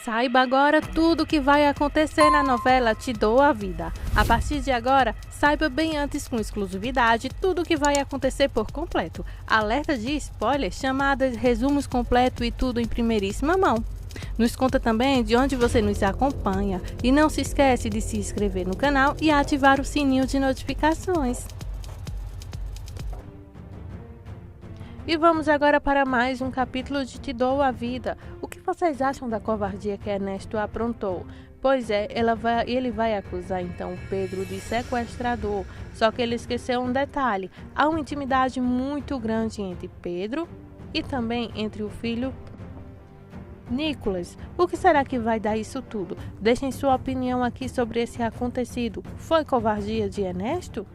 Saiba agora tudo o que vai acontecer na novela Te Dou a Vida. A partir de agora, saiba bem antes com exclusividade tudo o que vai acontecer por completo. Alerta de spoiler, chamadas, resumos completos e tudo em primeiríssima mão. Nos conta também de onde você nos acompanha e não se esquece de se inscrever no canal e ativar o sininho de notificações. E vamos agora para mais um capítulo de Te Dou a Vida. O que vocês acham da covardia que Ernesto aprontou? Pois é, ele vai acusar então Pedro de sequestrador, só que ele esqueceu um detalhe. Há uma intimidade muito grande entre Pedro e também entre o filho Nicolas. O que será que vai dar isso tudo? Deixem sua opinião aqui sobre esse acontecido. Foi covardia de Ernesto?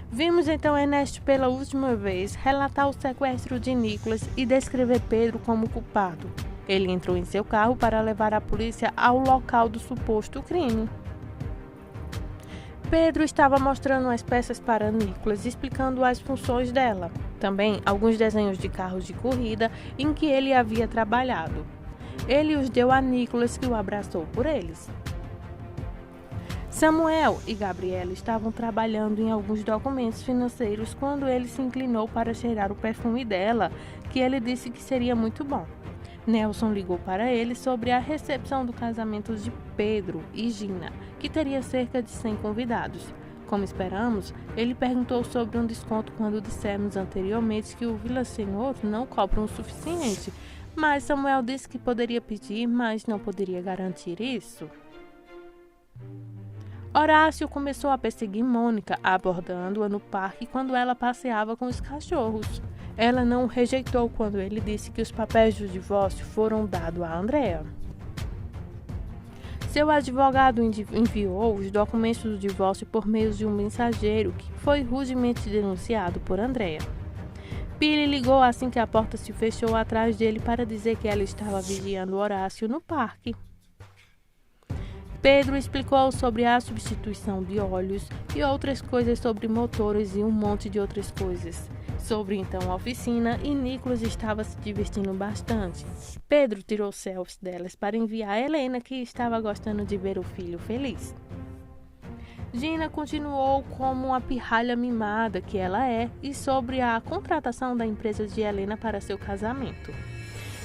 Vimos então Ernesto pela última vez relatar o sequestro de Nicolas e descrever Pedro como culpado. Ele entrou em seu carro para levar a polícia ao local do suposto crime. Pedro estava mostrando as peças para Nicolas, explicando as funções dela. Também alguns desenhos de carros de corrida em que ele havia trabalhado. Ele os deu a Nicolas, que o abraçou por eles. Samuel e Gabriela estavam trabalhando em alguns documentos financeiros quando ele se inclinou para cheirar o perfume dela, que ele disse que seria muito bom. Nelson ligou para ele sobre a recepção do casamento de Pedro e Gina, que teria cerca de 100 convidados. Como esperamos, ele perguntou sobre um desconto quando dissemos anteriormente que o Vila Senhor não cobra o suficiente, mas Samuel disse que poderia pedir, mas não poderia garantir isso. Horácio começou a perseguir Mônica, abordando-a no parque quando ela passeava com os cachorros. Ela não o rejeitou quando ele disse que os papéis do divórcio foram dados a Andréa. Seu advogado enviou os documentos do divórcio por meio de um mensageiro que foi rudemente denunciado por Andréa. Billy ligou assim que a porta se fechou atrás dele para dizer que ela estava vigiando Horácio no parque. Pedro explicou sobre a substituição de óleos e outras coisas sobre motores e um monte de outras coisas. Sobre então a oficina, e Nicolas estava se divertindo bastante. Pedro tirou selfies delas para enviar a Helena, que estava gostando de ver o filho feliz. Gina continuou como uma pirralha mimada que ela é e sobre a contratação da empresa de Helena para seu casamento.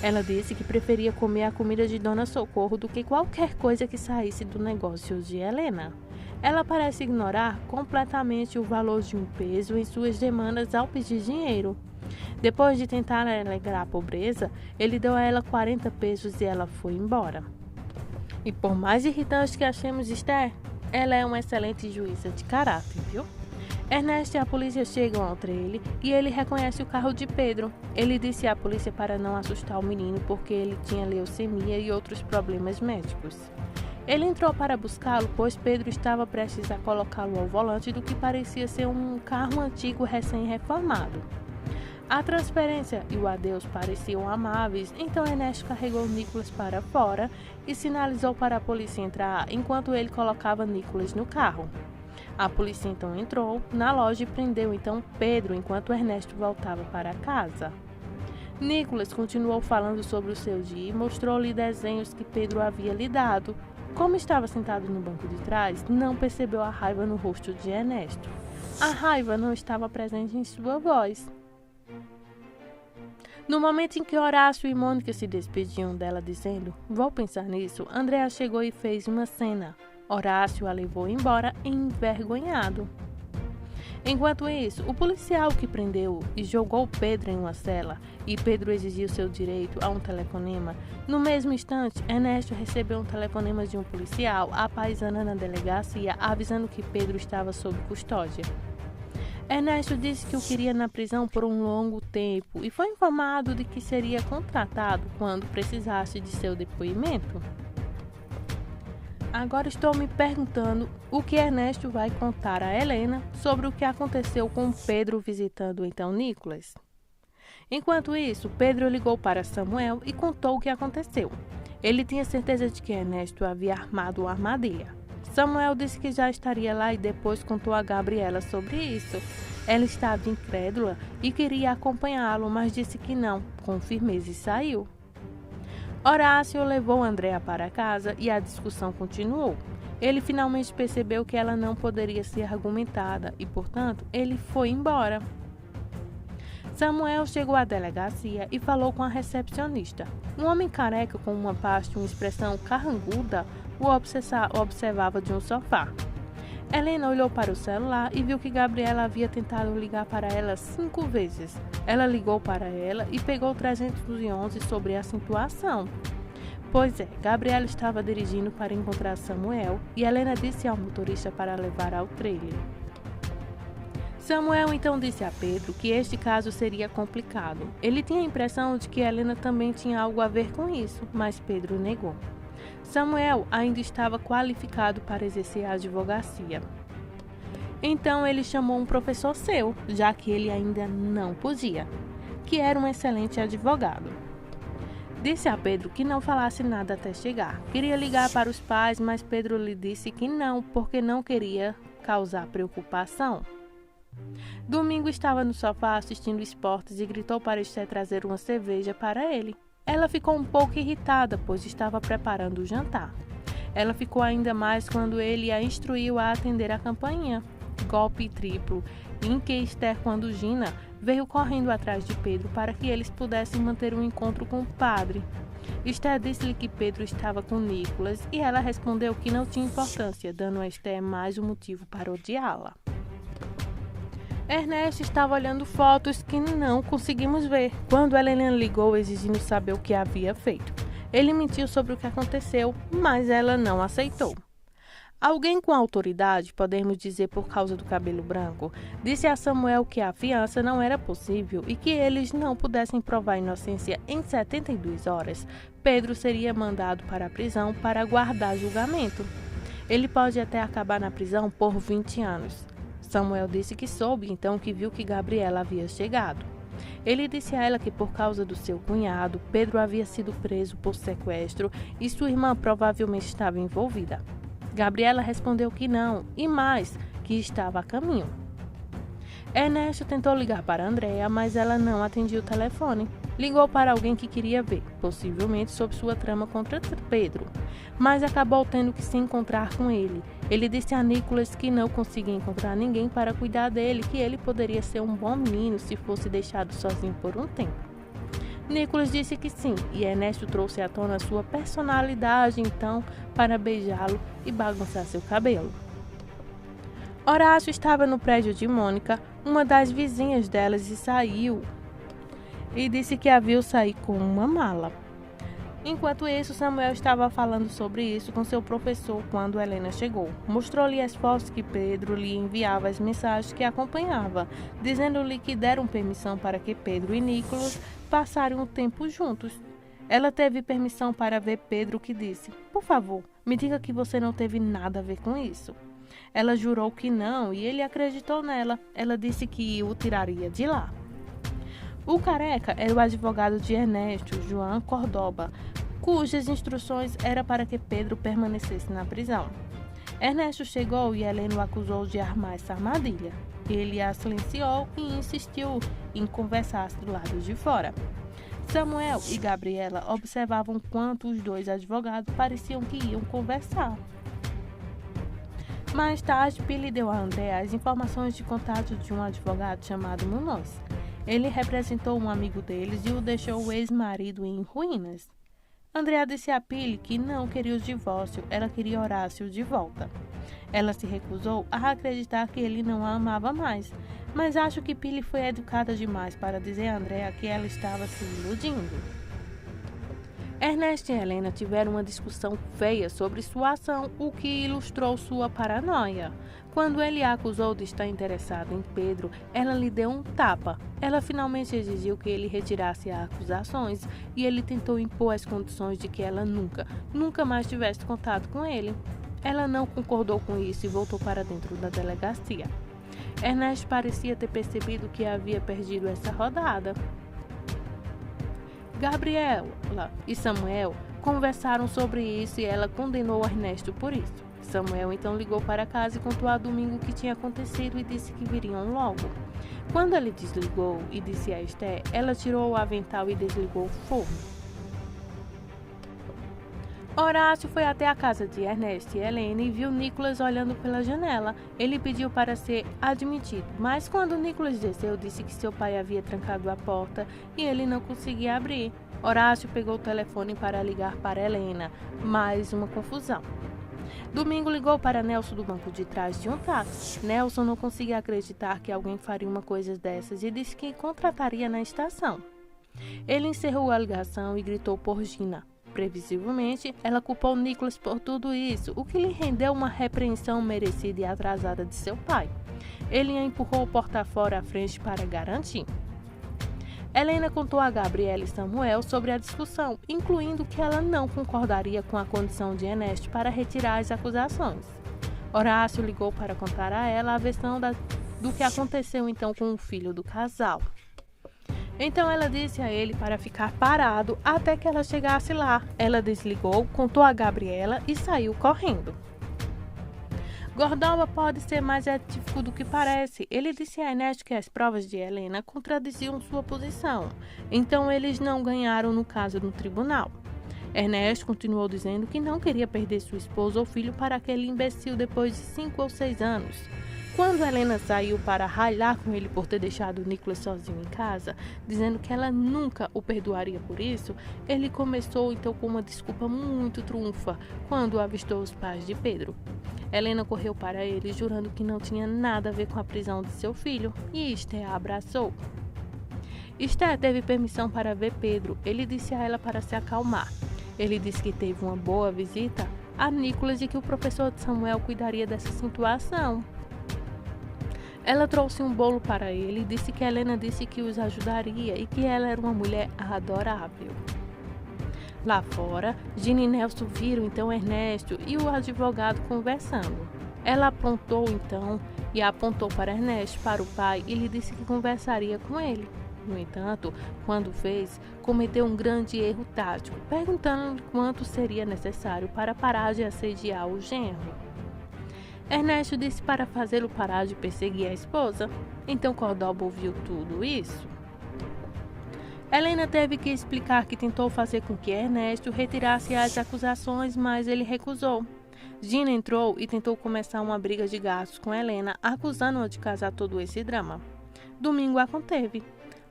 Ela disse que preferia comer a comida de Dona Socorro do que qualquer coisa que saísse do negócio de Helena. Ela parece ignorar completamente o valor de um peso em suas demandas ao pedir dinheiro. Depois de tentar alegrar a pobreza, ele deu a ela 40 pesos e ela foi embora. E por mais irritante que achemos Esther, ela é uma excelente juíza de caráter, viu? Ernesto e a polícia chegam ao trailer e ele reconhece o carro de Pedro. Ele disse à polícia para não assustar o menino porque ele tinha leucemia e outros problemas médicos. Ele entrou para buscá-lo, pois Pedro estava prestes a colocá-lo ao volante do que parecia ser um carro antigo recém-reformado. A transferência e o adeus pareciam amáveis, então Ernesto carregou Nicolas para fora e sinalizou para a polícia entrar enquanto ele colocava Nicolas no carro. A polícia então entrou na loja e prendeu então Pedro enquanto Ernesto voltava para casa. Nicolas continuou falando sobre o seu dia e mostrou-lhe desenhos que Pedro havia lhe dado. Como estava sentado no banco de trás, não percebeu a raiva no rosto de Ernesto. A raiva não estava presente em sua voz. No momento em que Horácio e Mônica se despediam dela dizendo, "Vou pensar nisso", Andréa chegou e fez uma cena. Horácio a levou embora envergonhado. Enquanto isso, o policial que prendeu e jogou Pedro em uma cela e Pedro exigiu seu direito a um telefonema. No mesmo instante, Ernesto recebeu um telefonema de um policial à paisana na delegacia avisando que Pedro estava sob custódia. Ernesto disse que o queria na prisão por um longo tempo e foi informado de que seria contratado quando precisasse de seu depoimento. Agora estou me perguntando o que Ernesto vai contar a Helena sobre o que aconteceu com Pedro visitando então Nicolas. Enquanto isso, Pedro ligou para Samuel e contou o que aconteceu. Ele tinha certeza de que Ernesto havia armado uma armadilha. Samuel disse que já estaria lá e depois contou a Gabriela sobre isso. Ela estava incrédula e queria acompanhá-lo, mas disse que não, com firmeza, e saiu. Horácio levou Andréa para casa e a discussão continuou. Ele finalmente percebeu que ela não poderia ser argumentada e, portanto, ele foi embora. Samuel chegou à delegacia e falou com a recepcionista. Um homem careca com uma pasta e uma expressão carranguda o observava de um sofá. Helena olhou para o celular e viu que Gabriela havia tentado ligar para ela 5 vezes. Ela ligou para ela e pegou 311 sobre a situação. Pois é, Gabriela estava dirigindo para encontrar Samuel e Helena disse ao motorista para levar ao trailer. Samuel então disse a Pedro que este caso seria complicado. Ele tinha a impressão de que Helena também tinha algo a ver com isso, mas Pedro negou. Samuel ainda estava qualificado para exercer a advocacia. Então ele chamou um professor seu, já que ele ainda não podia, que era um excelente advogado. Disse a Pedro que não falasse nada até chegar. Queria ligar para os pais, mas Pedro lhe disse que não, porque não queria causar preocupação. Domingo estava no sofá assistindo esportes e gritou para Esther trazer uma cerveja para ele. Ela ficou um pouco irritada, pois estava preparando o jantar. Ela ficou ainda mais quando ele a instruiu a atender a campainha. Golpe triplo, em que Esther, quando Gina, veio correndo atrás de Pedro para que eles pudessem manter um encontro com o padre. Esther disse-lhe que Pedro estava com Nicolas e ela respondeu que não tinha importância, dando a Esther mais um motivo para odiá-la. Ernesto estava olhando fotos que não conseguimos ver, quando Helena ligou exigindo saber o que havia feito. Ele mentiu sobre o que aconteceu, mas ela não aceitou. Alguém com autoridade, podemos dizer por causa do cabelo branco, disse a Samuel que a fiança não era possível e que eles não pudessem provar a inocência em 72 horas. Pedro seria mandado para a prisão para aguardar julgamento. Ele pode até acabar na prisão por 20 anos. Samuel disse que soube então que viu que Gabriela havia chegado. Ele disse a ela que por causa do seu cunhado, Pedro havia sido preso por sequestro e sua irmã provavelmente estava envolvida. Gabriela respondeu que não, e mais, que estava a caminho. Ernesto tentou ligar para Andréa, mas ela não atendia o telefone. Ligou para alguém que queria ver, possivelmente sob sua trama contra Pedro, mas acabou tendo que se encontrar com ele. Ele disse a Nicolas que não conseguia encontrar ninguém para cuidar dele, que ele poderia ser um bom menino se fosse deixado sozinho por um tempo. Nicolas disse que sim, e Ernesto trouxe à tona sua personalidade então para beijá-lo e bagunçar seu cabelo. Horácio estava no prédio de Mônica, uma das vizinhas delas, e saiu e disse que a viu sair com uma mala. Enquanto isso, Samuel estava falando sobre isso com seu professor quando Helena chegou. Mostrou-lhe as fotos que Pedro lhe enviava, as mensagens que acompanhava, dizendo-lhe que deram permissão para que Pedro e Nicolas passassem um tempo juntos. Ela teve permissão para ver Pedro, que disse: "Por favor, me diga que você não teve nada a ver com isso." Ela jurou que não e ele acreditou nela. Ela disse que o tiraria de lá. O careca era o advogado de Ernesto, João Cordoba, cujas instruções era para que Pedro permanecesse na prisão. Ernesto chegou e Helena o acusou de armar essa armadilha. Ele a silenciou e insistiu em conversar do lado de fora. Samuel e Gabriela observavam quanto os dois advogados pareciam que iam conversar. Mais tarde, Billy deu a André as informações de contato de um advogado chamado Munoz. Ele representou um amigo deles e o deixou o ex-marido em ruínas. Andrea disse a Billy que não queria o divórcio, ela queria Horácio de volta. Ela se recusou a acreditar que ele não a amava mais, mas acho que Billy foi educada demais para dizer a Andrea que ela estava se iludindo. Ernesto e Helena tiveram uma discussão feia sobre sua ação, o que ilustrou sua paranoia. Quando ele a acusou de estar interessado em Pedro, ela lhe deu um tapa. Ela finalmente exigiu que ele retirasse as acusações e ele tentou impor as condições de que ela nunca mais tivesse contato com ele. Ela não concordou com isso e voltou para dentro da delegacia. Ernesto parecia ter percebido que havia perdido essa rodada. Gabriela e Samuel conversaram sobre isso e ela condenou Ernesto por isso. Samuel então ligou para casa e contou a Domingo o que tinha acontecido e disse que viriam logo. Quando ele desligou e disse a Esther, ela tirou o avental e desligou o forno. Horácio foi até a casa de Ernesto e Helena e viu Nicolas olhando pela janela. Ele pediu para ser admitido, mas quando Nicolas desceu, disse que seu pai havia trancado a porta e ele não conseguia abrir. Horácio pegou o telefone para ligar para Helena. Mais uma confusão. Domingo ligou para Nelson do banco de trás de um táxi. Nelson não conseguia acreditar que alguém faria uma coisa dessas e disse que contrataria na estação. Ele encerrou a ligação e gritou por Gina. Previsivelmente, ela culpou Nicolas por tudo isso, o que lhe rendeu uma repreensão merecida e atrasada de seu pai. Ele a empurrou porta fora à frente para garantir. Helena contou a Gabriela e Samuel sobre a discussão, incluindo que ela não concordaria com a condição de Ernesto para retirar as acusações. Horácio ligou para contar a ela a versão do que aconteceu então com o filho do casal. Então ela disse a ele para ficar parado até que ela chegasse lá. Ela desligou, contou a Gabriela e saiu correndo. Gordoba pode ser mais ético do que parece. Ele disse a Ernesto que as provas de Helena contradiziam sua posição. Então eles não ganharam no caso no tribunal. Ernesto continuou dizendo que não queria perder sua esposa ou filho para aquele imbecil depois de 5 ou 6 anos. Quando Helena saiu para ralhar com ele por ter deixado Nicolas sozinho em casa, dizendo que ela nunca o perdoaria por isso, ele começou então com uma desculpa muito trunfa quando avistou os pais de Pedro. Helena correu para ele, jurando que não tinha nada a ver com a prisão de seu filho, e Esther a abraçou. Esther teve permissão para ver Pedro. Ele disse a ela para se acalmar. Ele disse que teve uma boa visita a Nicolas e que o professor de Samuel cuidaria dessa situação. Ela trouxe um bolo para ele e disse que Helena disse que os ajudaria e que ela era uma mulher adorável. Lá fora, Gina e Nelson viram então Ernesto e o advogado conversando. Ela aprontou então e apontou para Ernesto, para o pai, e lhe disse que conversaria com ele. No entanto, quando fez, cometeu um grande erro tático, perguntando quanto seria necessário para parar de assediar o genro. Ernesto disse para fazê-lo parar de perseguir a esposa. Então Gordoba ouviu tudo isso. Helena teve que explicar que tentou fazer com que Ernesto retirasse as acusações, mas ele recusou. Gina entrou e tentou começar uma briga de gatos com Helena, acusando-a de causar todo esse drama. Domingo a conteve.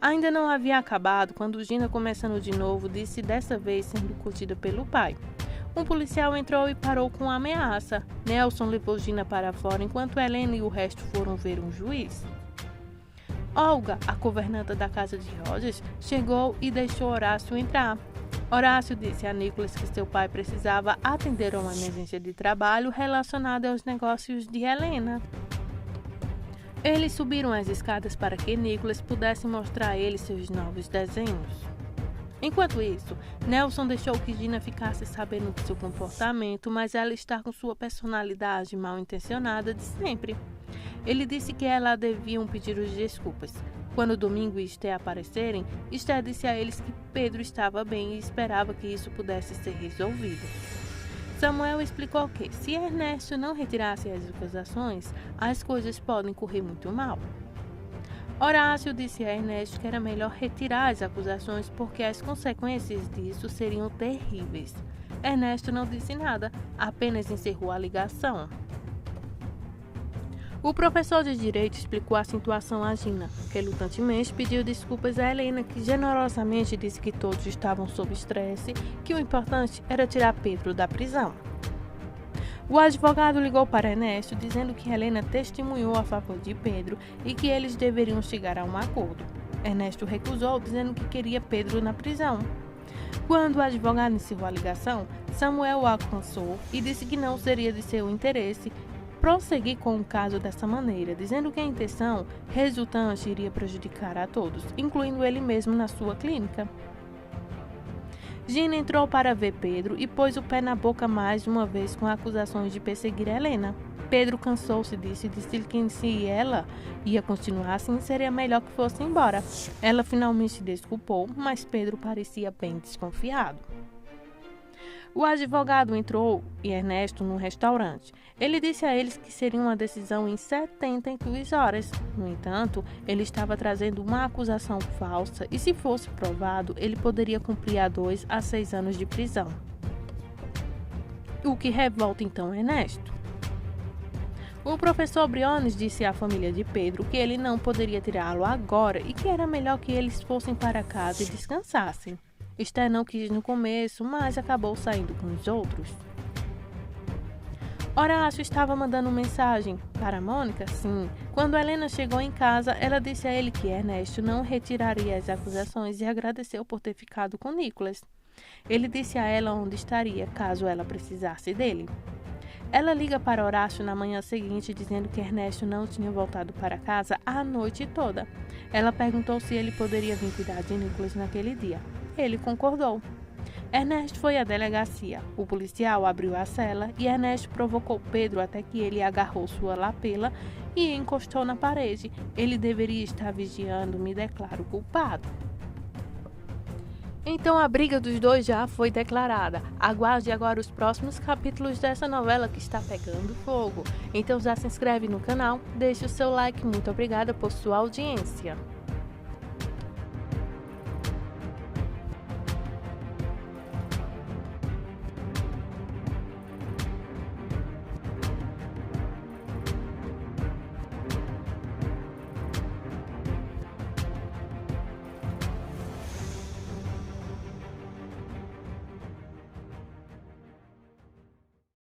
Ainda não havia acabado quando Gina, começando de novo, disse dessa vez sendo curtida pelo pai. Um policial entrou e parou com uma ameaça. Nelson levou Gina para fora enquanto Helena e o resto foram ver um juiz. Olga, a governanta da casa de Rogers, chegou e deixou Horácio entrar. Horácio disse a Nicolas que seu pai precisava atender a uma emergência de trabalho relacionada aos negócios de Helena. Eles subiram as escadas para que Nicolas pudesse mostrar a ele seus novos desenhos. Enquanto isso, Nelson deixou que Gina ficasse sabendo de seu comportamento, mas ela está com sua personalidade mal intencionada de sempre. Ele disse que ela deviam pedir os desculpas. Quando Domingo e Esther aparecerem, Esther disse a eles que Pedro estava bem e esperava que isso pudesse ser resolvido. Samuel explicou que, se Ernesto não retirasse as acusações, as coisas podem correr muito mal. Horácio disse a Ernesto que era melhor retirar as acusações porque as consequências disso seriam terríveis. Ernesto não disse nada, apenas encerrou a ligação. O professor de Direito explicou a situação a Gina. Relutantemente pediu desculpas a Helena, que generosamente disse que todos estavam sob estresse, que o importante era tirar Pedro da prisão. O advogado ligou para Ernesto, dizendo que Helena testemunhou a favor de Pedro e que eles deveriam chegar a um acordo. Ernesto recusou, dizendo que queria Pedro na prisão. Quando o advogado encerrou a ligação, Samuel o alcançou e disse que não seria de seu interesse prosseguir com o caso dessa maneira, dizendo que a intenção resultante iria prejudicar a todos, incluindo ele mesmo na sua clínica. Gina entrou para ver Pedro e pôs o pé na boca mais uma vez com acusações de perseguir Helena. Pedro cansou-se disso e disse que se ela ia continuar assim, seria melhor que fosse embora. Ela finalmente se desculpou, mas Pedro parecia bem desconfiado. O advogado entrou e Ernesto num restaurante. Ele disse a eles que seria uma decisão em 72 horas. No entanto, ele estava trazendo uma acusação falsa e, se fosse provado, ele poderia cumprir 2 a 6 anos de prisão. o que revolta então Ernesto. O professor Briones disse à família de Pedro que ele não poderia tirá-lo agora e que era melhor que eles fossem para casa e descansassem. Esther não quis no começo, mas acabou saindo com os outros. Horácio estava mandando mensagem para Mônica, sim. Quando Helena chegou em casa, ela disse a ele que Ernesto não retiraria as acusações e agradeceu por ter ficado com Nicolas. Ele disse a ela onde estaria, caso ela precisasse dele. Ela liga para Horácio na manhã seguinte, dizendo que Ernesto não tinha voltado para casa a noite toda. Ela perguntou se ele poderia vir cuidar de Nicolas naquele dia. Ele concordou. Ernesto foi à delegacia. O policial abriu a cela e Ernesto provocou Pedro até que ele agarrou sua lapela e encostou na parede. Ele deveria estar vigiando, me declaro culpado. Então a briga dos dois já foi declarada. Aguarde agora os próximos capítulos dessa novela que está pegando fogo. Então já se inscreve no canal, deixe o seu like. Muito obrigada por sua audiência.